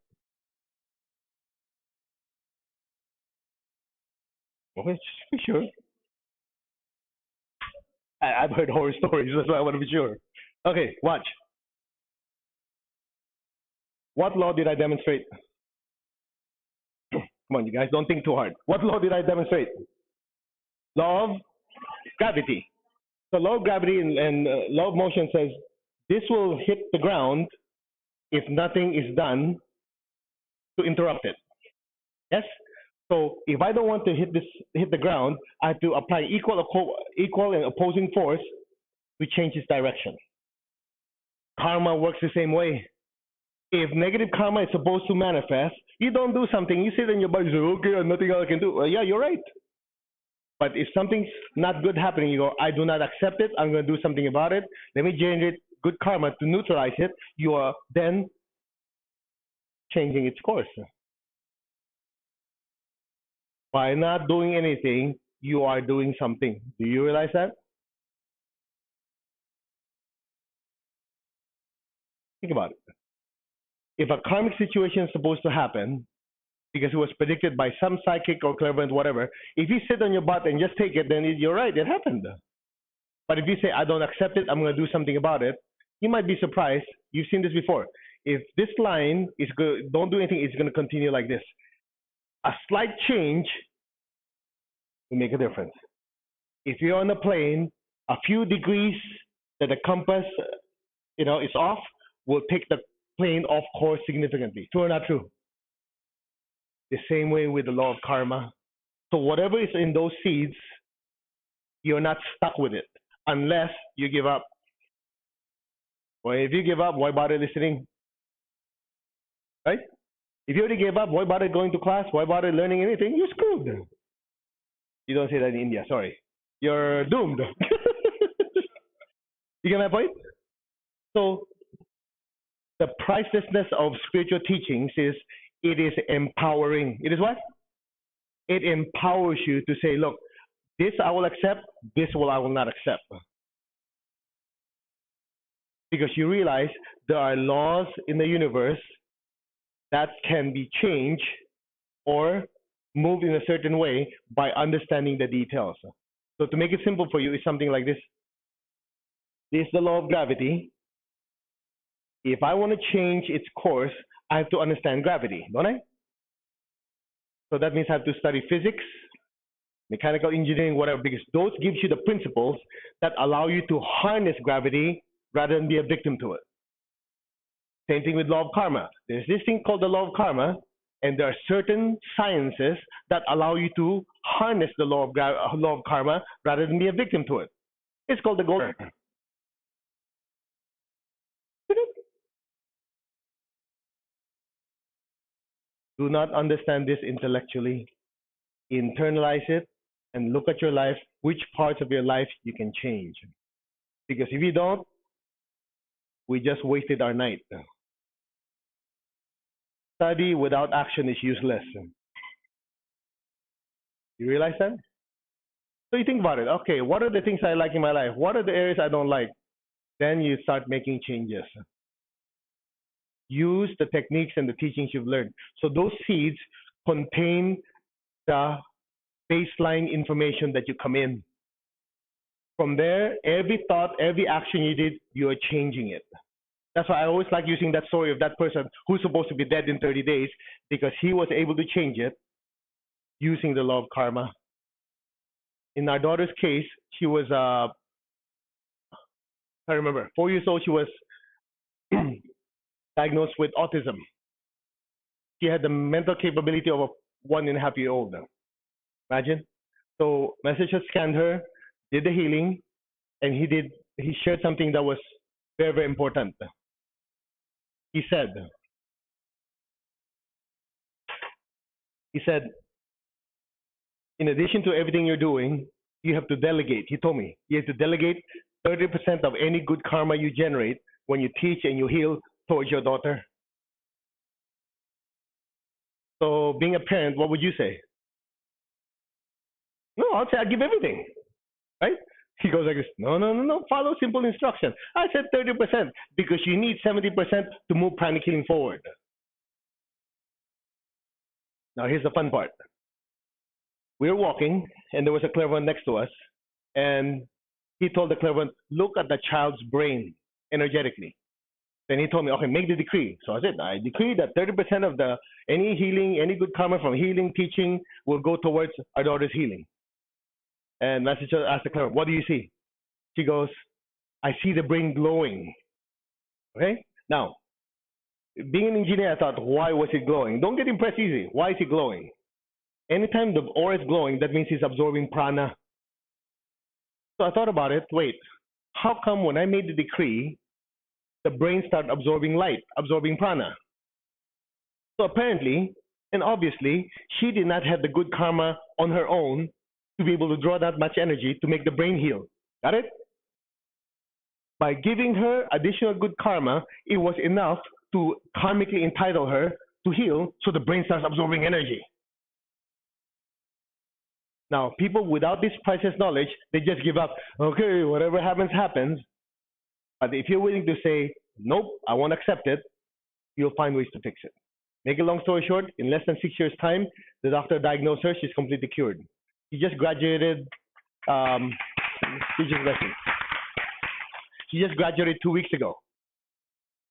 Okay, just be sure. I've heard horror stories, that's why I want to be sure. Okay, watch. What law did I demonstrate? Come on, you guys, don't think too hard. What law did I demonstrate? Law of gravity. The law of gravity and law of motion says this will hit the ground if nothing is done to interrupt it. Yes? So if I don't want to hit the ground, I have to apply equal and opposing force to change its direction. Karma works the same way. If negative karma is supposed to manifest, you don't do something, you sit in your body and say, okay, nothing else I can do. Well, yeah, you're right. But if something's not good happening, you go, I do not accept it, I'm going to do something about it. Let me generate good karma to neutralize it. You are then changing its course. By not doing anything, you are doing something. Do you realize that? Think about it. If a karmic situation is supposed to happen, because it was predicted by some psychic or clairvoyant, whatever, if you sit on your butt and just take it, then you're right, it happened. But if you say, I don't accept it, I'm going to do something about it, you might be surprised. You've seen this before. If this line is good, don't do anything, it's going to continue like this. A slight change will make a difference. If you're on a plane, a few degrees that the compass, is off, will take the plane off course significantly. True or not true? The same way with the law of karma. So whatever is in those seeds, you're not stuck with it unless you give up. Well, if you give up, why bother listening? Right? If you already gave up, why bother going to class? Why bother learning anything? You're screwed. You don't say that in India, sorry. You're doomed. You get my point? So the pricelessness of spiritual teachings is it is empowering. It is what? It empowers you to say, look, this I will accept, this I will not accept. Because you realize there are laws in the universe that can be changed or moved in a certain way by understanding the details. So to make it simple for you, it's something like this. This is the law of gravity. If I want to change its course, I have to understand gravity, don't I? So that means I have to study physics, mechanical engineering, whatever, because those gives you the principles that allow you to harness gravity rather than be a victim to it. Same thing with law of karma. There's this thing called the law of karma, and there are certain sciences that allow you to harness the law of karma rather than be a victim to it. It's called the golden. Do not understand this intellectually. Internalize it and look at your life, which parts of your life you can change. Because if you don't, we just wasted our night. Study without action is useless. You realize that? So you think about it. Okay, what are the things I like in my life? What are the areas I don't like? Then you start making changes. Use the techniques and the teachings you've learned. So those seeds contain the baseline information that you come in. From there, every thought, every action you did, you are changing it. That's why I always like using that story of that person who's supposed to be dead in 30 days because he was able to change it using the law of karma. In our daughter's case, she was, I remember, 4 years old, she was diagnosed with autism. She had the mental capability of a 1.5-year-old. Imagine. So Message had scanned her, did the healing, and he shared something that was very, very important. He said, he said, in addition to everything you're doing, you have to delegate. He told me, you have to delegate 30% of any good karma you generate when you teach and you heal towards your daughter. So being a parent, what would you say? No, I'll say I give everything, right? He goes like this, no, no, no, no, follow simple instruction. I said 30% because you need 70% to move pranic healing forward. Now here's the fun part. We were walking and there was a clairvoyant next to us and he told the clairvoyant, look at the child's brain energetically. Then he told me, okay, make the decree. So I said, I decree that 30% of any healing, any good karma from healing, teaching will go towards our daughter's healing. And Messenger asked the clairvoyant, what do you see? She goes, I see the brain glowing. Okay? Now, being an engineer, I thought, why was it glowing? Don't get impressed easy. Why is it glowing? Anytime the aura is glowing, that means it's absorbing prana. So I thought about it. Wait, how come when I made the decree, the brain started absorbing light, absorbing prana? So apparently, and obviously, she did not have the good karma on her own to be able to draw that much energy to make the brain heal. Got it? By giving her additional good karma, it was enough to karmically entitle her to heal so the brain starts absorbing energy. Now, people without this priceless knowledge, they just give up. Okay, whatever happens, happens. But if you're willing to say, nope, I won't accept it, you'll find ways to fix it. Make a long story short, in less than 6 years' time, the doctor diagnosed her, she's completely cured. She just graduated, she just graduated 2 weeks ago.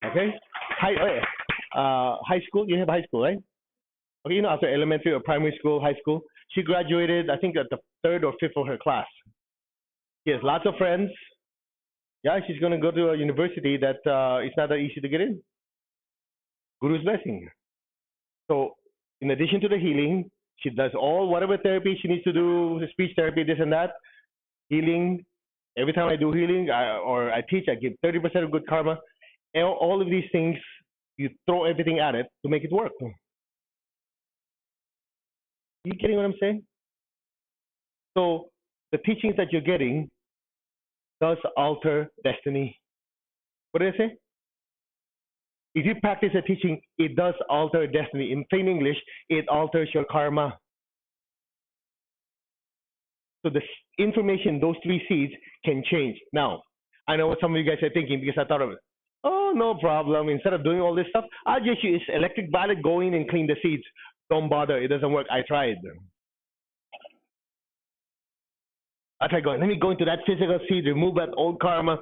Okay? High school, you have high school, right? Okay, you know, after elementary or primary school, high school, she graduated, I think, at the 3rd or 5th of her class. She has lots of friends. Yeah, she's going to go to a university that it's not that easy to get in. Guru's blessing. So, in addition to the healing, she does whatever therapy she needs to do, speech therapy, this and that, healing. Every time I do healing or I teach, I give 30% of good karma. All of these things, you throw everything at it to make it work. You getting what I'm saying? So the teachings that you're getting does alter destiny. What did I say? If you practice a teaching, it does alter destiny. In plain English, it alters your karma. So the information, those 3 seeds can change. Now, I know what some of you guys are thinking because I thought of it. Oh, no problem. Instead of doing all this stuff, I'll just use electric mallet, go in and clean the seeds. Don't bother. It doesn't work. I tried. I tried going, let me go into that physical seed, remove that old karma.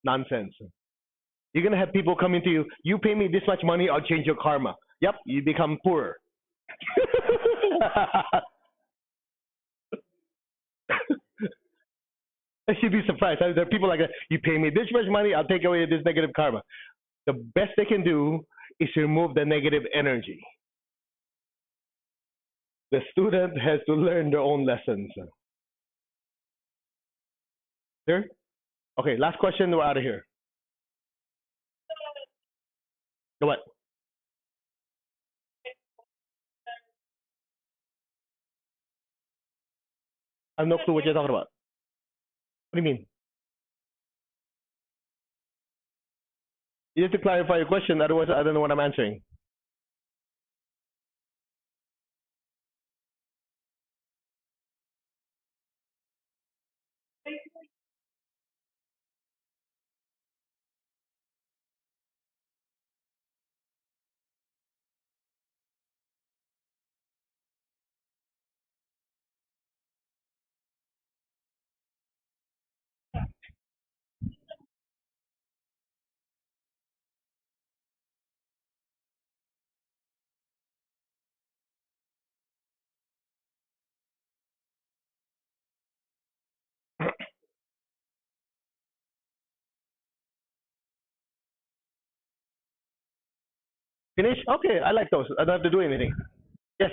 Nonsense. You're going to have people coming to you, you pay me this much money, I'll change your karma. Yep, you become poorer. I should be surprised. There are people like that. You pay me this much money, I'll take away this negative karma. The best they can do is remove the negative energy. The student has to learn their own lessons. There? Okay, last question, we're out of here. What? I have no clue what you're talking about. What do you mean? You have to clarify your question, otherwise I don't know what I'm answering. Finish? Okay, I like those. I don't have to do anything. Yes.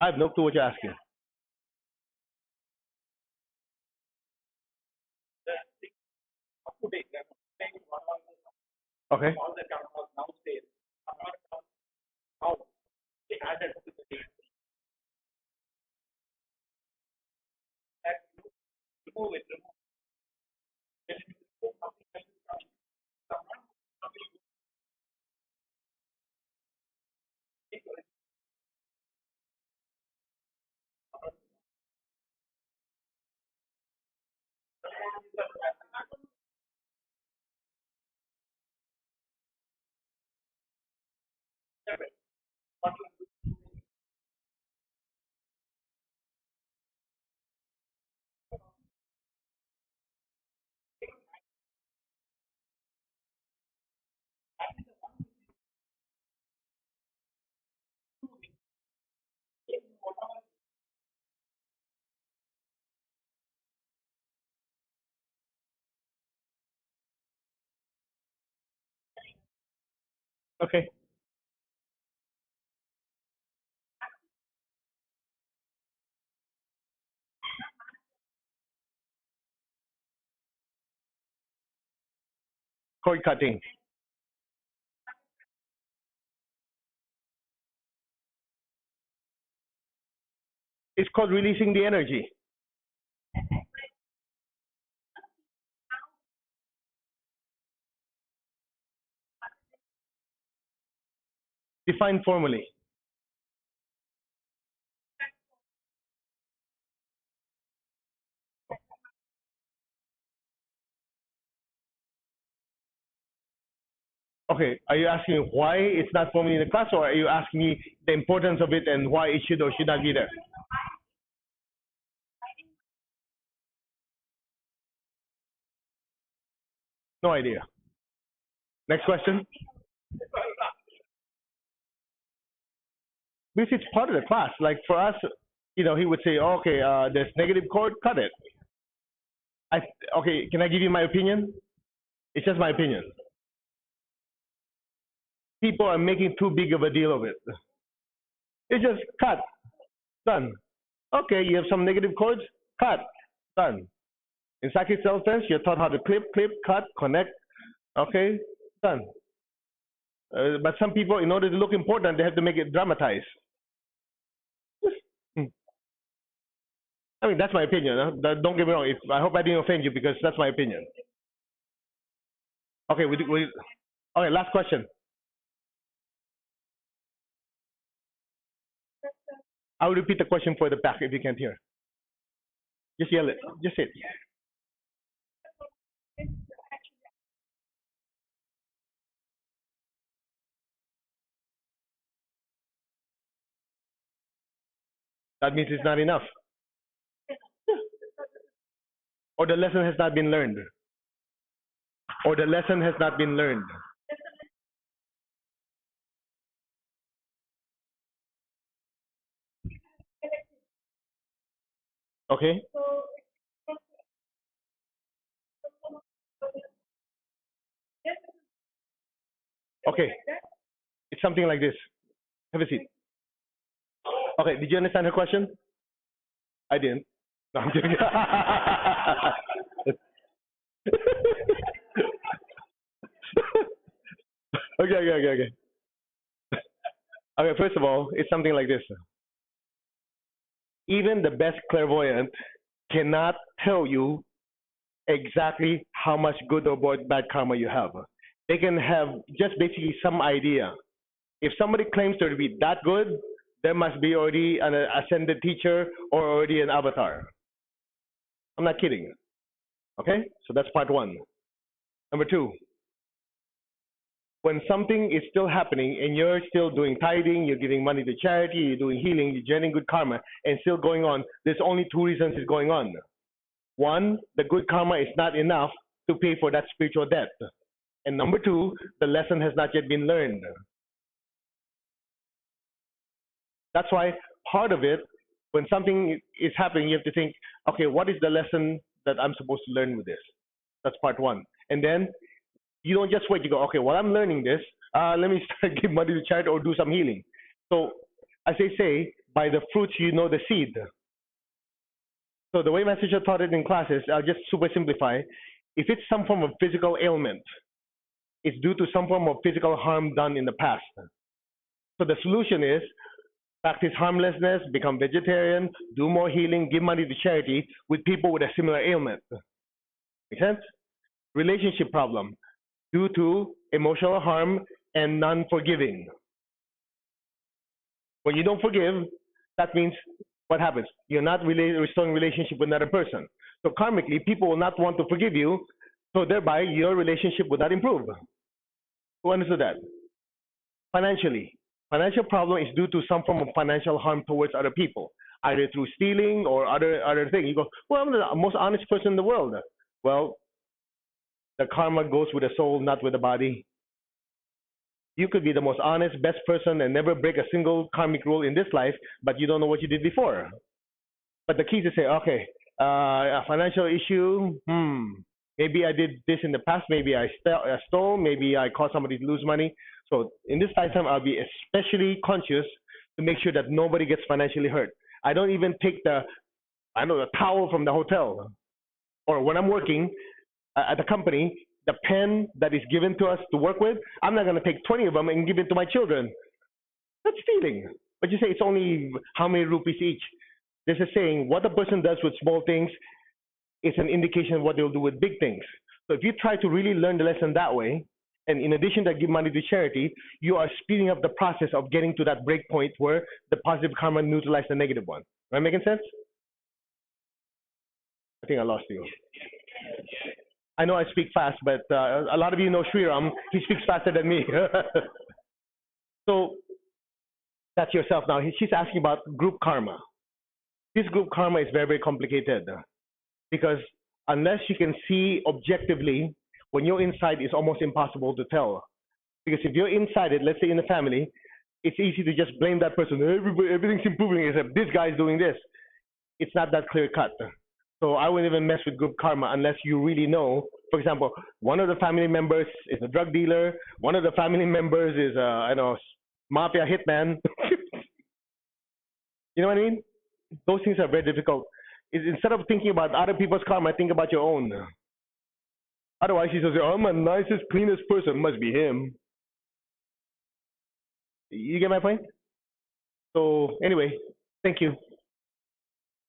I have no clue what you're asking. Okay. Okay. Cord cutting. It's called releasing the energy. Defined formally. Okay. Are you asking why it's not formally in the class, or are you asking me the importance of it and why it should or should not be there? No idea. Next question. Because it's part of the class. Like for us, he would say, oh, okay, there's negative chord, cut it. I okay. Can I give you my opinion? It's just my opinion. People are making too big of a deal of it. It's just cut, done. Okay, you have some negative chords, cut, done. In psychic self defense, you're taught how to clip, cut, connect. Okay, done. But some people, in order to look important, they have to make it dramatized. Hmm. I mean, that's my opinion. Huh? Don't get me wrong. I hope I didn't offend you because that's my opinion. Okay, okay, last question. I'll repeat the question for the back if you can't hear. Just yell it. Just say it. That means it's not enough. Or the lesson has not been learned. Or the lesson has not been learned. Okay? Okay. It's something like this. Have a seat. Okay, did you understand her question? I didn't. No, I'm kidding. Okay, okay, okay, okay. Okay, first of all, it's something like this. Even the best clairvoyant cannot tell you exactly how much good or bad karma you have. They can have just basically some idea. If somebody claims to be that good, there must be already an ascended teacher or already an avatar. I'm not kidding. Okay? So that's part one. Number two, when something is still happening and you're still doing tithing, you're giving money to charity, you're doing healing, you're generating good karma, and still going on, there's only two reasons it's going on. One, the good karma is not enough to pay for that spiritual debt. And number two, the lesson has not yet been learned. That's why part of it, when something is happening, you have to think, okay, what is the lesson that I'm supposed to learn with this? That's part one. And then you don't just wait. You go, okay, well, I'm learning this. Let me start give money to charity or do some healing. So, as they say, by the fruits you know the seed. So the way my teacher taught it in classes, I'll just super simplify. If it's some form of physical ailment, it's due to some form of physical harm done in the past. So the solution is practice harmlessness, become vegetarian, do more healing, give money to charity with people with a similar ailment. Make sense? Relationship problem due to emotional harm and non-forgiving. When you don't forgive, that means what happens? You're not really restoring relationship with another person. So karmically, people will not want to forgive you, so thereby your relationship will not improve. Who understood that? Financially, financial problem is due to some form of financial harm towards other people, either through stealing or other things. You go, well, I'm the most honest person in the world. Well, the karma goes with the soul, not with the body. You could be the most honest, best person and never break a single karmic rule in this life, but you don't know what you did before. But the key is to say, okay, a financial issue, maybe I did this in the past, maybe I stole, maybe I caused somebody to lose money. So in this lifetime, I'll be especially conscious to make sure that nobody gets financially hurt. I don't even take the towel from the hotel. Or when I'm working at a company, the pen that is given to us to work with, I'm not going to take 20 of them and give it to my children. That's stealing. But you say it's only how many rupees each. There's a saying, what a person does with small things is an indication of what they'll do with big things. So if you try to really learn the lesson that way, and in addition to give money to charity, you are speeding up the process of getting to that break point where the positive karma neutralizes the negative one. Am I making sense? I think I lost you. I know I speak fast, but a lot of you know Sriram. He speaks faster than me. So that's yourself now. She's asking about group karma. This group karma is very, very complicated because unless you can see objectively, when you're inside, it's almost impossible to tell. Because if you're inside it, let's say in the family, it's easy to just blame that person. Everything's improving except this guy's doing this. It's not that clear cut. So I wouldn't even mess with group karma unless you really know. For example, one of the family members is a drug dealer. One of the family members is mafia hitman. You know what I mean? Those things are very difficult. Instead of thinking about other people's karma, think about your own. Otherwise, he says, "I'm the nicest, cleanest person. Must be him." You get my point? So anyway, thank you.